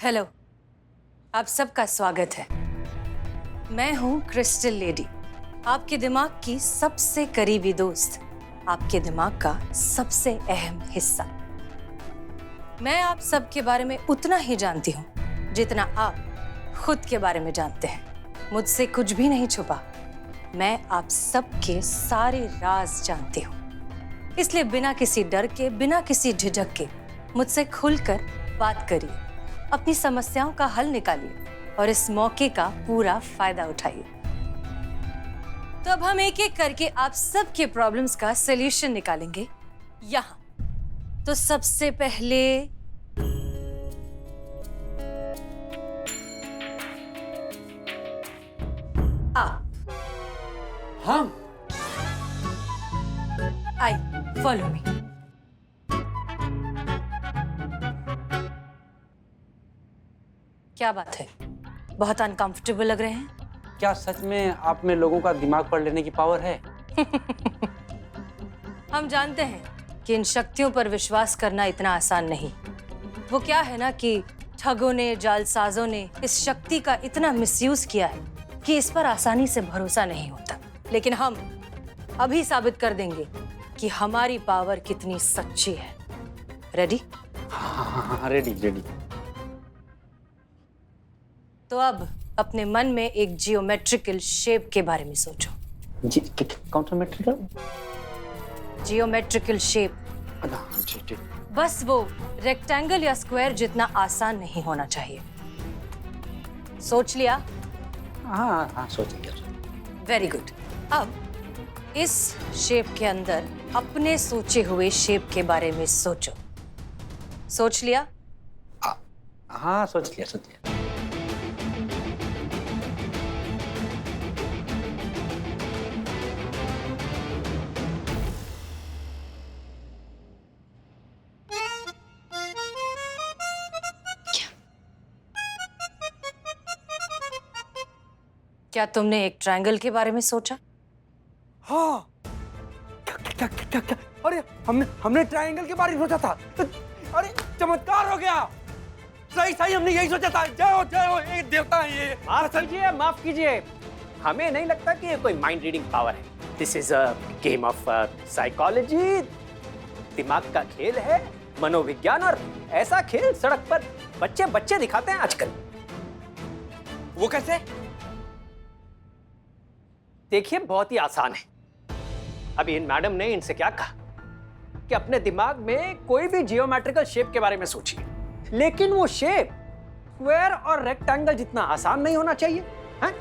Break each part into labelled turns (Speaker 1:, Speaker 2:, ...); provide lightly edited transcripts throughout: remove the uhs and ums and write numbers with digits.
Speaker 1: Hello, आप सबका स्वागत है। मैं हूँ क्रिस्टल लेडी, आपके दिमाग की सबसे करीबी दोस्त, आपके दिमाग का सबसे अहम हिस्सा। मैं आप सबके बारे में उतना ही जानती हूँ जितना आप खुद के बारे में जानते हैं। मुझसे कुछ भी नहीं छुपा। मैं आप सबके सारे राज जानती हूँ, इसलिए बिना किसी डर के, बिना किसी झिझक के मुझसे खुलकर बात करिए, अपनी समस्याओं का हल निकालिए और इस मौके का पूरा फायदा उठाइए। तो अब हम एक एक करके आप सबके प्रॉब्लम्स का सॉल्यूशन निकालेंगे यहाँ। तो सबसे पहले आप।
Speaker 2: हम
Speaker 1: आई, फॉलो मी। क्या बात है, बहुत अनकंफर्टेबल लग रहे हैं?
Speaker 2: क्या सच में आप में लोगों का दिमाग पढ़ लेने की पावर है?
Speaker 1: हम जानते हैं कि इन शक्तियों पर विश्वास करना इतना आसान नहीं। वो क्या है ना कि ठगों ने, जालसाजों ने इस शक्ति का इतना मिसयूज किया है कि इस पर आसानी से भरोसा नहीं होता। लेकिन हम अभी साबित कर देंगे कि हमारी पावर कितनी सच्ची है। रेडी?
Speaker 2: हाँ, रेडी रेडी।
Speaker 1: तो अब अपने मन में एक जियोमेट्रिकल शेप के बारे में सोचो।
Speaker 2: जी, कौन सा मेट्रिकल?
Speaker 1: Geometrical shape.
Speaker 2: जी।
Speaker 1: बस वो रेक्टेंगल या स्क्वायर जितना आसान नहीं होना चाहिए। सोच लिया?
Speaker 2: हाँ, सोच लिया।
Speaker 1: Very good. अब इस शेप के अंदर अपने सोचे हुए शेप के बारे में सोचो। सोच लिया?
Speaker 2: हाँ, सोच लिया।
Speaker 1: क्या तुमने एक ट्रायंगल के बारे में सोचा?
Speaker 2: हाँ। क्या? अरे हमने ट्रायंगल के बारे में सोचा था। अरे चमत्कार हो गया। सही हमने यही सोचा था। जय हो ये देवता है ये।
Speaker 3: माफ कीजिए, हमें नहीं लगता कि ये कोई माइंड रीडिंग पावर है। This is a game of psychology. दिमाग का खेल है, मनोविज्ञान। और ऐसा खेल सड़क पर बच्चे दिखाते हैं आजकल।
Speaker 2: वो कैसे?
Speaker 3: देखिए, बहुत ही आसान है। अभी इन मैडम ने इनसे क्या कहा कि अपने दिमाग में कोई भी जियोमेट्रिकल शेप के बारे में सोचिए, लेकिन वो शेप स्क्वायर और रेक्टेंगल जितना आसान नहीं होना चाहिए, हैं?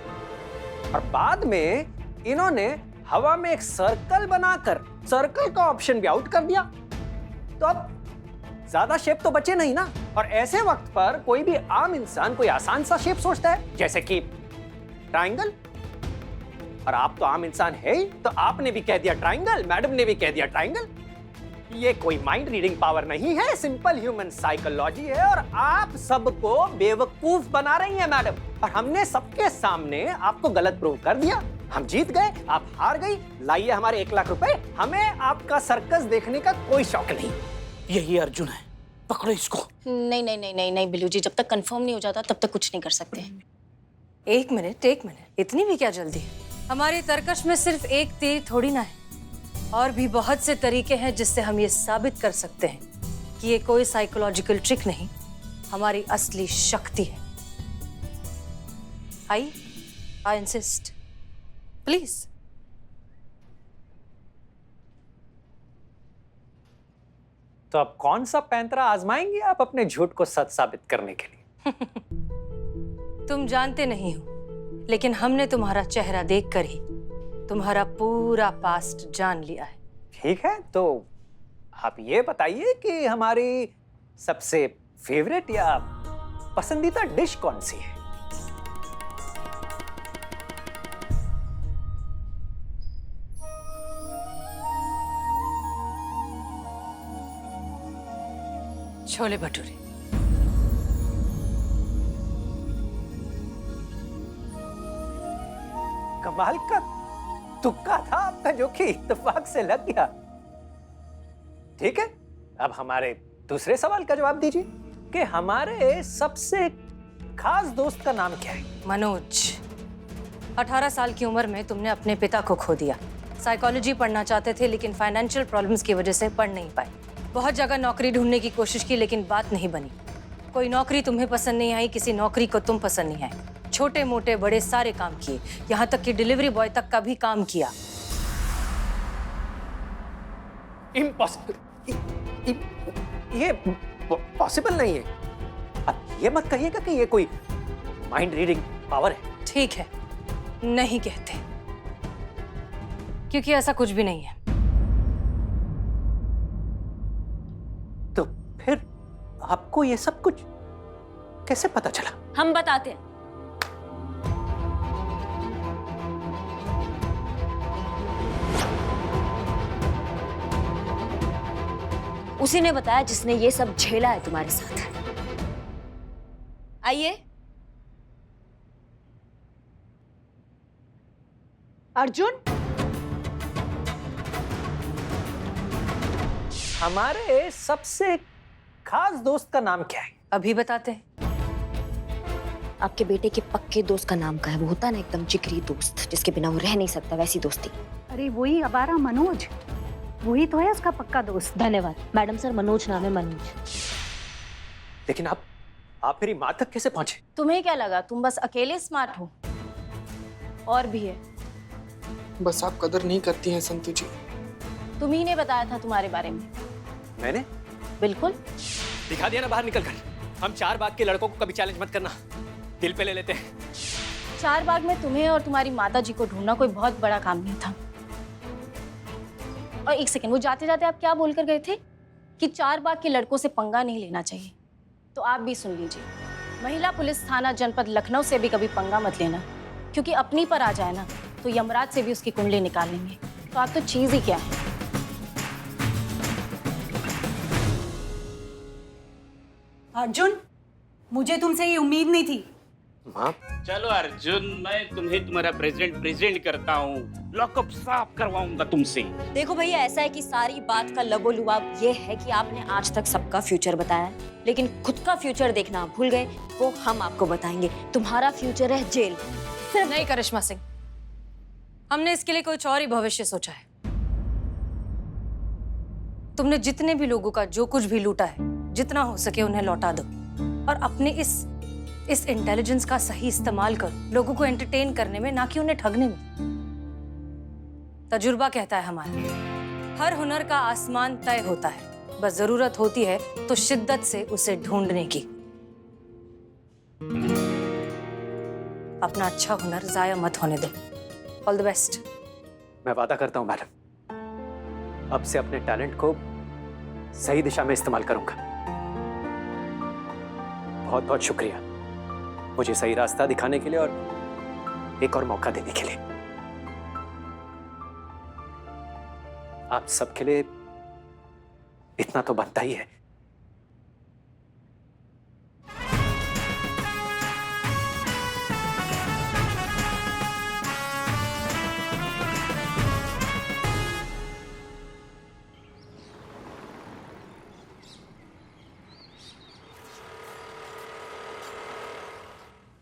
Speaker 3: और बाद में इन्होंने हवा में एक सर्कल बनाकर सर्कल का ऑप्शन भी आउट कर दिया। तो अब ज्यादा शेप तो बचे नहीं ना। और ऐसे वक्त पर कोई भी आम इंसान कोई आसान सा शेप सोचता है, जैसे कि ट्रायंगल। और आप तो आम इंसान है ही, तो आपने भी कह दिया ट्रायंगल, मैडम ने भी कह दिया ट्रायंगल। ये कोई माइंड रीडिंग पावर नहीं है, सिंपल ह्यूमन साइकोलॉजी है। और आप सबको बेवकूफ बना रही हैं मैडम। और हमने सबके सामने आपको गलत प्रूव कर दिया। हम जीत गए, आप हार गई। लाइए हमारे 1 लाख रुपए। हमें आपका सर्कस देखने का कोई शौक नहीं।
Speaker 2: यही अर्जुन है, पकड़ो इसको।
Speaker 4: नहीं बिल्लू जी, जब तक कंफर्म नहीं हो जाता तब तक कुछ नहीं कर सकते।
Speaker 1: एक मिनट, इतनी भी क्या जल्दी है? हमारी तरकश में सिर्फ एक तीर थोड़ी ना है, और भी बहुत से तरीके हैं जिससे हम ये साबित कर सकते हैं कि ये कोई साइकोलॉजिकल ट्रिक नहीं, हमारी असली शक्ति है। I insist, please.
Speaker 3: तो अब कौन सा पैंतरा आजमाएंगे आप अपने झूठ को सच साबित करने के लिए?
Speaker 1: तुम जानते नहीं हो, लेकिन हमने तुम्हारा चेहरा देखकर ही तुम्हारा पूरा पास्ट जान लिया है।
Speaker 3: ठीक है, तो आप ये बताइए कि हमारी सबसे फेवरेट या पसंदीदा डिश कौन सी है?
Speaker 1: छोले भटूरे।
Speaker 3: कमाल का तुक्का था आपका, जो कि इत्तेफाक से लग गया। ठीक है, अब हमारे दूसरे सवाल का जवाब दीजिए। कि हमारे सबसे खास दोस्त का नाम क्या है?
Speaker 1: मनोज, 18 साल की उम्र में तुमने अपने पिता को खो दिया। साइकोलॉजी पढ़ना चाहते थे लेकिन फाइनेंशियल प्रॉब्लम्स की वजह से पढ़ नहीं पाए। बहुत जगह नौकरी ढूंढने की कोशिश की लेकिन बात नहीं बनी। कोई नौकरी तुम्हें पसंद नहीं आई, किसी नौकरी को तुम पसंद नहीं आए। छोटे मोटे बड़े सारे काम किए, यहाँ तक कि डिलीवरी बॉय तक का भी काम किया।
Speaker 3: इम्पॉसिबल, ये पॉसिबल नहीं है। अब ये मत कहिएगा कि ये कोई माइंड रीडिंग पावर है।
Speaker 1: ठीक है, नहीं कहते, क्योंकि ऐसा कुछ भी नहीं है।
Speaker 3: तो फिर आपको ये सब कुछ कैसे पता चला?
Speaker 4: हम बताते हैं। उसी ने बताया जिसने ये सब झेला है तुम्हारे साथ। आइए।
Speaker 5: अर्जुन,
Speaker 3: हमारे सबसे खास दोस्त का नाम क्या है?
Speaker 1: अभी बताते हैं।
Speaker 4: आपके बेटे के पक्के दोस्त का नाम का है। वो होता है ना एकदम जिगरी दोस्त, जिसके बिना वो रह नहीं सकता, वैसी दोस्ती।
Speaker 5: अरे वही अबारा मनोज, वही तो है उसका पक्का दोस्त।
Speaker 4: धन्यवाद मैडम सर, मनोज नाम है, मनोज।
Speaker 3: लेकिन आप मेरी माँ तक कैसे पहुंचे?
Speaker 4: तुम्हें क्या लगा तुम बस अकेले स्मार्ट हो? और भी है।
Speaker 6: बस आप कदर नहीं करती हैं संतु जी।
Speaker 4: तुम ही ने बताया था तुम्हारे बारे में।
Speaker 3: मैंने?
Speaker 4: बिल्कुल।
Speaker 3: दिखा दिया ना बाहर निकल कर। हम 4 बाग के लड़कों को कभी चैलेंज मत करना, दिल पे ले लेते हैं।
Speaker 4: 4 बाग में तुम्हें और तुम्हारी माता जी को ढूंढना कोई बहुत बड़ा काम नहीं था। और एक सेकंड, वो जाते जाते आप क्या बोलकर गए थे? कि 4 बाग के लड़कों से पंगा नहीं लेना चाहिए। तो आप भी सुन लीजिए, महिला पुलिस थाना जनपद लखनऊ से भी कभी पंगा मत लेना, क्योंकि अपनी पर आ जाए ना तो यमराज से भी उसकी कुंडली निकाल लेंगे। तो आप तो चीज ही क्या है।
Speaker 5: अर्जुन, मुझे तुमसे ये उम्मीद नहीं थी।
Speaker 3: माँ,
Speaker 7: चलो अर्जुन, मैं तुम्हें तुम्हारा प्रेजेंट करता हूँ। लॉकअप साफ करवाऊंगा तुमसे।
Speaker 4: देखो भैया, ऐसा है कि सारी बात का लबोलुआब ये है कि आपने आज तक सबका फ्यूचर बताया, लेकिन खुद का फ्यूचर देखना आप भूल गए। वो हम आपको बताएंगे। तुम्हारा फ्यूचर है जेल।
Speaker 1: नहीं करिश्मा सिंह, हमने इसके लिए कुछ और ही भविष्य सोचा है। तुमने जितने भी लोगों का जो कुछ भी लूटा है, जितना हो सके उन्हें लौटा दो और अपने इस इंटेलिजेंस का सही इस्तेमाल करो लोगों को एंटरटेन करने में, ना कि उन्हें ठगने में। तजुर्बा कहता है हमारा, हर हुनर का आसमान तय होता है, बस जरूरत होती है तो शिद्दत से उसे ढूंढने की। अपना अच्छा हुनर जाया मत होने दो। All the best.
Speaker 3: मैं वादा करता हूँ मैडम, अब से अपने टैलेंट को सही दिशा में इस्तेमाल करूंगा। बहुत बहुत शुक्रिया मुझे सही रास्ता दिखाने के लिए और एक और मौका देने के लिए। आप सबके लिए इतना तो बनता ही है।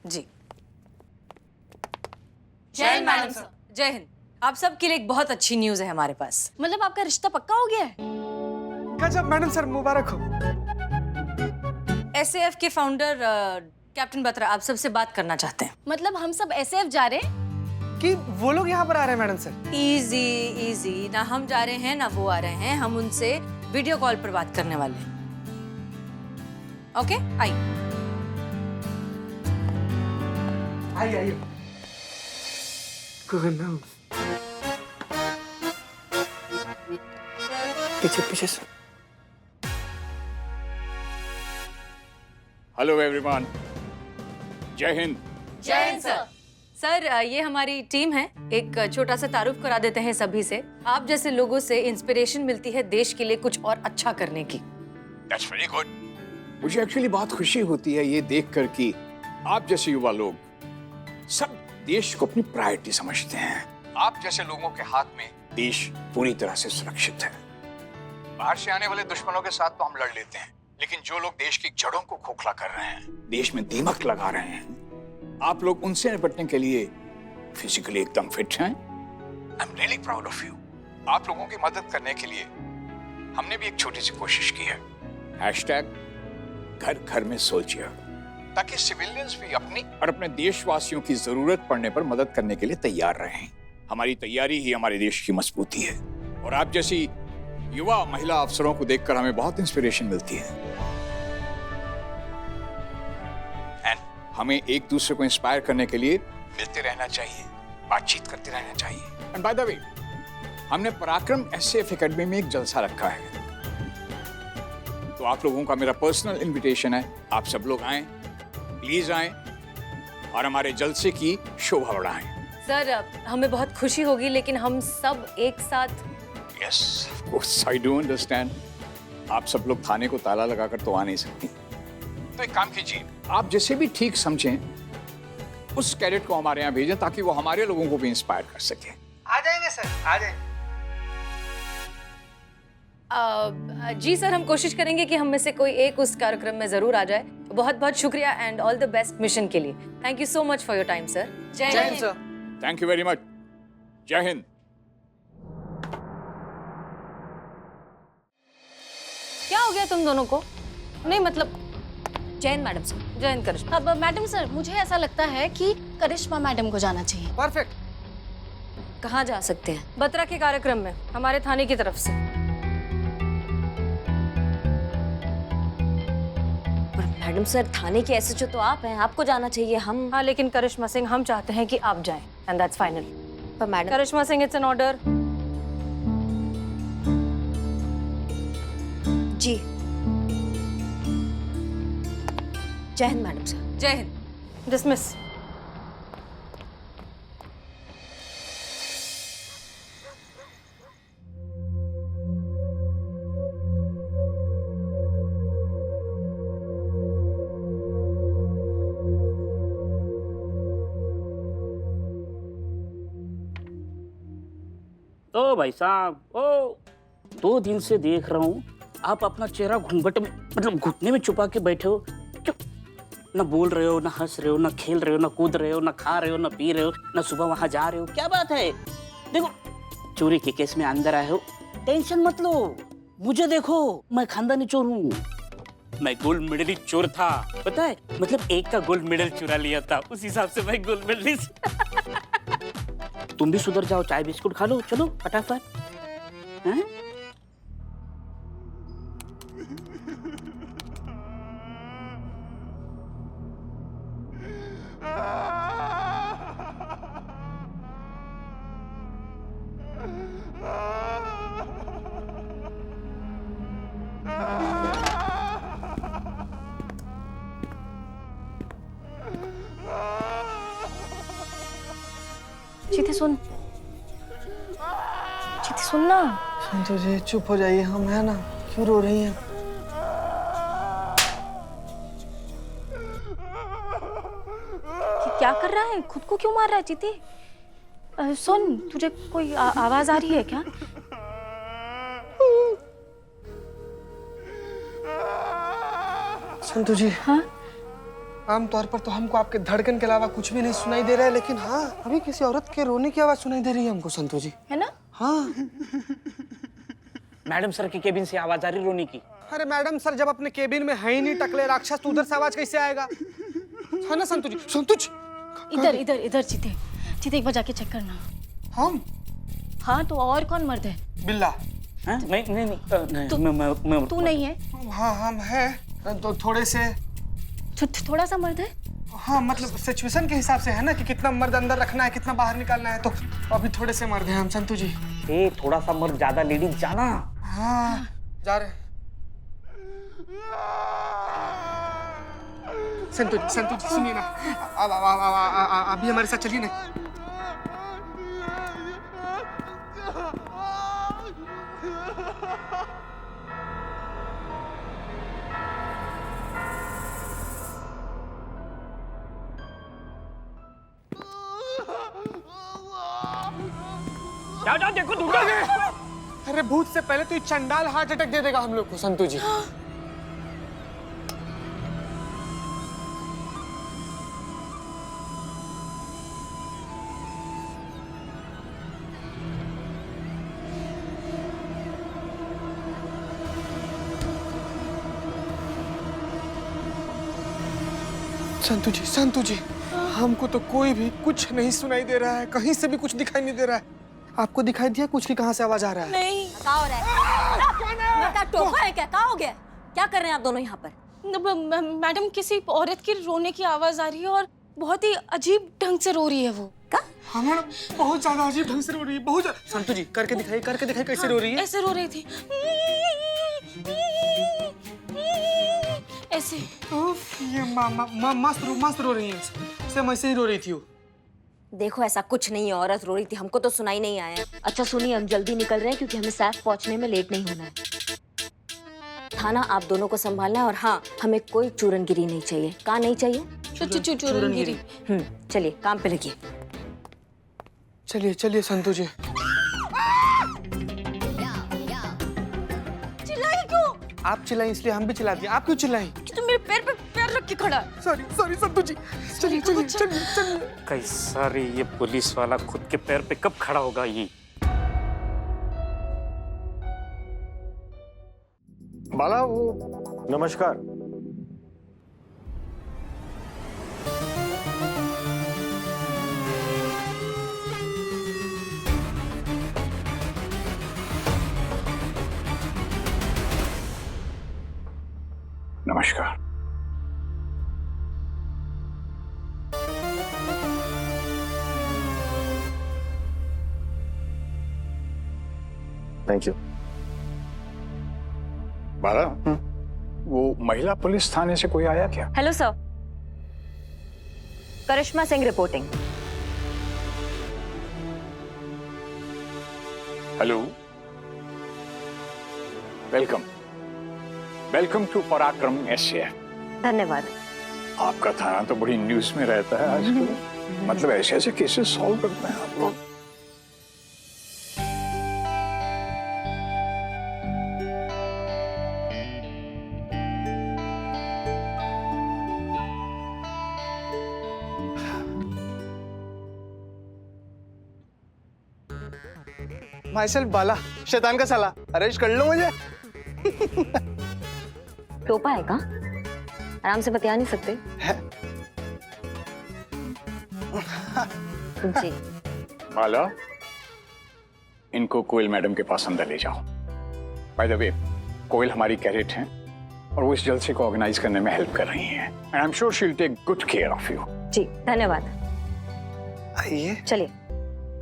Speaker 1: जी, जय हिंद मैडम सर। जय हिंद। आप सबके लिए एक बहुत अच्छी न्यूज है हमारे पास।
Speaker 4: मतलब आपका रिश्ता पक्का हो गया है?
Speaker 6: गजब मैडम सर, मुबारक हो।
Speaker 1: एसएएफ के फाउंडर कैप्टन बत्रा आप सबसे बात करना चाहते हैं।
Speaker 4: मतलब हम सब एसएएफ जा रहे हैं?
Speaker 6: कि वो लोग यहाँ पर आ रहे हैं मैडम सर?
Speaker 1: इजी इजी, ना हम जा रहे हैं ना वो आ रहे हैं। हम उनसे वीडियो कॉल पर बात करने वाले हैं। ओके, आइए।
Speaker 6: आइए। पीछे से।
Speaker 7: हेलो एवरीवन, जय हिंद।
Speaker 1: जय हिंद सर। सर, ये हमारी टीम है। एक छोटा सा तारुफ करा देते हैं सभी से। आप जैसे लोगों से इंस्पिरेशन मिलती है देश के लिए कुछ और अच्छा करने की।
Speaker 7: That's very good. मुझे एक्चुअली बहुत खुशी होती है ये देखकर कि आप जैसे युवा लोग सब देश को अपनी प्रायोरिटी समझते हैं। आप जैसे लोगों के हाथ में देश पूरी तरह से सुरक्षित है। बाहर से आने वाले दुश्मनों के साथ तो हम लड़ लेते हैं, लेकिन जो लोग देश की जड़ों को खोखला कर रहे हैं, देश में दीमक लगा रहे हैं, आप लोग उनसे निपटने के लिए फिजिकली एकदम फिट हैं। I am really proud of you. आप लोगों की मदद करने के लिए हमने भी एक छोटी सी कोशिश की है। हैशटैग घर घर में सोल्जर, ताकि सिविलियंस भी अपनी और अपने देशवासियों की जरूरत पड़ने पर मदद करने के लिए तैयार रहें। हमारी तैयारी ही हमारे देश की मजबूती है और आप जैसी युवा महिला अफसरों को देखकर हमें बहुत इंस्पिरेशन मिलती है। एंड हमें एक दूसरे को इंस्पायर करने के लिए मिलते रहना चाहिए, बातचीत करते रहना चाहिए। एंड बाय द वे, हमने पराक्रम एसएफ एकेडमी में एक जलसा रखा है, तो आप लोगों का मेरा पर्सनल इनविटेशन है, आप सब लोग आएं, प्लीज आएं और हमारे जलसे की शोभा बढ़ाएं।
Speaker 1: सर, हमें बहुत खुशी होगी, लेकिन हम सब एक साथ।
Speaker 7: Yes, of course, I do understand. आप सब लोग थाने को ताला लगाकर तो आ नहीं सकती, तो एक काम कीजिए, आप जैसे भी ठीक समझें उस कैडेट को हमारे यहाँ भेजें, ताकि वो हमारे लोगों को भी इंस्पायर कर सके।
Speaker 6: आ जाएंगे सर, आ जाएंगे।
Speaker 1: जी सर, हम कोशिश करेंगे कि हम में से कोई एक उस कार्यक्रम में जरूर आ जाए। बहुत बहुत शुक्रिया and all the best mission के लिए। Thank you so much for your time sir.
Speaker 6: जय हिंद सर।
Speaker 7: Thank you very much. जय हिंद।
Speaker 1: क्या हो गया तुम दोनों को? नहीं मतलब
Speaker 4: जय हिंद मैडम सर।
Speaker 1: जय हिंद करिश्मा।
Speaker 4: अब मैडम सर, मुझे ऐसा लगता है कि करिश्मा मैडम को जाना चाहिए।
Speaker 6: परफेक्ट।
Speaker 1: कहाँ जा सकते हैं? बत्रा के कार्यक्रम में, हमारे थाने की तरफ से।
Speaker 8: मैडम सर, थाने के एसएचओ तो आप हैं, आपको जाना चाहिए। हम
Speaker 1: हाँ, लेकिन करिश्मा सिंह, हम चाहते हैं कि आप जाएं एंड दैट्स फाइनल।
Speaker 8: पर madam,
Speaker 1: Karishma Singh, it's an order.
Speaker 8: जी। जय हिंद मैडम सर।
Speaker 1: जय हिंद। डिसमिस।
Speaker 9: ओ भाई साहब, ओ 2 दिन से देख रहा हूँ आप अपना चेहरा घूंघट में, मतलब घुटने में छुपा के बैठे हो। क्यों? ना बोल रहे हो, ना हंस रहे हो, ना खेल रहे हो, ना कूद रहे हो, ना खा रहे हो, ना पी रहे हो, ना सुबह वहां जा रहे हो। क्या बात है? देखो, चोरी के केस में अंदर आए हो, टेंशन मत लो। मुझे देखो, मैं खानदानी चोर हूँ। मैं गोल्ड मेडलिस्ट चोर था, पता है? मतलब एक का गोल्ड मेडल चुरा लिया था, उस हिसाब से मैं गोल्ड मेडलिस्ट। तुम भी सुधर जाओ, चाय बिस्कुट खा लो, चलो फटाफट। हैं?
Speaker 4: चीते सुन, चीते सुन ना।
Speaker 6: संतोष जी, चुप हो जाइए, हम है ना। क्यों रो रही हैं?
Speaker 4: क्या कर रहा है? खुद को क्यों मार रहा है चीते? सुन, तुझे कोई आवाज आ रही है क्या?
Speaker 6: संतोष जी,
Speaker 4: हाँ?
Speaker 6: आमतौर पर तो हमको आपके धड़कन के अलावा कुछ भी नहीं सुनाई दे रहा है, लेकिन हाँ, अभी किसी औरत के रोने की आवाज सुनाई दे रही है हमको संतोष जी।
Speaker 4: है ना?
Speaker 6: हाँ।
Speaker 9: मैडम सर की केबिन से आवाज आ रही रोने की।
Speaker 6: अरे मैडम सर, जब अपने केबिन में है ही नहीं टकले राक्षस, तो उधर से आवाज कैसे आएगा? है ना संतोष जी? संतोष,
Speaker 4: इधर इधर इधर चीते, चीते एक बार जाके चेक करना।
Speaker 6: हम?
Speaker 4: हाँ, तो और कौन मर्द है?
Speaker 6: बिल्ला।
Speaker 9: हाँ? नहीं, मैं
Speaker 4: तू नहीं है?
Speaker 6: हाँ, हम हैं, तो थोड़े से।
Speaker 4: थोड़ा सा मर्द है?
Speaker 6: हाँ, मतलब सिचुएशन के हिसाब से है ना, कि कितना मर्द अंदर रखना है, कितना बाहर निकालना है, तो अभी थोड़े से मर्द हैं हम संतोष जी।
Speaker 9: ए, थोड़ा सा मर्द, ज्यादा लेडीज जाना।
Speaker 6: हाँ, जा रहे हैं। संतोष जी सुनिए ना, अभी हमारे साथ चलिए ना।
Speaker 9: जाओ देखो, ढूंढो।
Speaker 6: अरे भूत से पहले तो ये चंडाल हार्ट अटैक दे देगा हम लोग को संतोष जी। संतु जी, हमको तो कोई भी कुछ नहीं सुनाई दे रहा है, कहीं से भी कुछ दिखाई नहीं दे रहा है। आपको दिखाई दिया कुछ की कहाँ से आवाज आ रहा है?
Speaker 1: नहीं।
Speaker 8: क्या हो रहा है? क्या टोका है क्या? क्या हो गया? क्या कर रहे हैं आप दोनों यहाँ पर?
Speaker 4: मैडम, किसी औरत की रोने की आवाज आ रही है और बहुत ही अजीब ढंग से रो रही है वो।
Speaker 6: हाँ मैडम, बहुत ज्यादा अजीब ढंग से रो रही है, बहुत ज्यादा। संतु जी करके दिखाइए कैसे रो रही है?
Speaker 4: ऐसे रो रही थी, ऐसे।
Speaker 6: उफ, ये मस्त रो रही है, सेम ऐसे ही रो रही थी वो।
Speaker 8: देखो ऐसा कुछ नहीं है, औरत रो रही थी, हमको तो सुनाई नहीं आया। अच्छा सुनिए, हम जल्दी निकल रहे हैं क्योंकि हमें सैफ पहुंचने में लेट नहीं होना है। थाना आप दोनों को संभालना है और हाँ, हमें कोई चूरनगिरी नहीं चाहिए। कहाँ नहीं चाहिए?
Speaker 4: चूरनगिरी।
Speaker 8: चलिए काम पे लगिए।
Speaker 6: चलिए संतु जी।
Speaker 4: चिल्लाई क्यों?
Speaker 6: आप चिल्लाई इसलिए हम भी चिल्ला दिए, आप क्यों चिल्लाई?
Speaker 4: कि तुम मेरे पैर पे पैर रख के खड़ा है।
Speaker 6: सॉरी संतु जी। चलिए।
Speaker 9: कैसा रे ये पुलिस वाला, खुद के पैर पे कब खड़ा होगा ये?
Speaker 10: बाला, वो नमस्कार।
Speaker 7: नमस्कार।
Speaker 10: Thank you.
Speaker 7: बाला, वो महिला पुलिस थाने से कोई आया क्या?
Speaker 8: Hello sir, Karishma Singh reporting.
Speaker 7: Hello, welcome to Parakram SF.
Speaker 8: धन्यवाद।
Speaker 7: आपका थाना तो बड़ी न्यूज में रहता है आजकल। मतलब ऐसे केसेस सॉल्व करते हैं आप लोग।
Speaker 6: माइसेल्फ बाला, शैतान का साला, अरेस्ट कर लो मुझे।
Speaker 8: टोपा है का? आराम से बतिया नहीं सकते? जी।
Speaker 7: बाला, इनको कोयल मैडम के पास अंदर ले जाओ। बाय द वे, कोयल हमारी कैडेट हैं और वो इस जलसे को ऑर्गेनाइज करने में हेल्प कर रही हैं। And I am sure she will take good care of you.
Speaker 8: जी धन्यवाद।
Speaker 6: आइए।
Speaker 8: चलिए।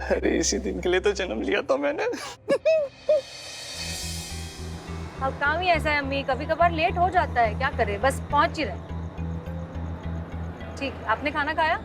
Speaker 6: अरे इसी दिन के लिए तो जन्म लिया था मैंने।
Speaker 1: अब काम ही ऐसा है अम्मी, कभी कभार लेट हो जाता है, क्या करें, बस पहुंच ही रहे। ठीक, आपने खाना खाया?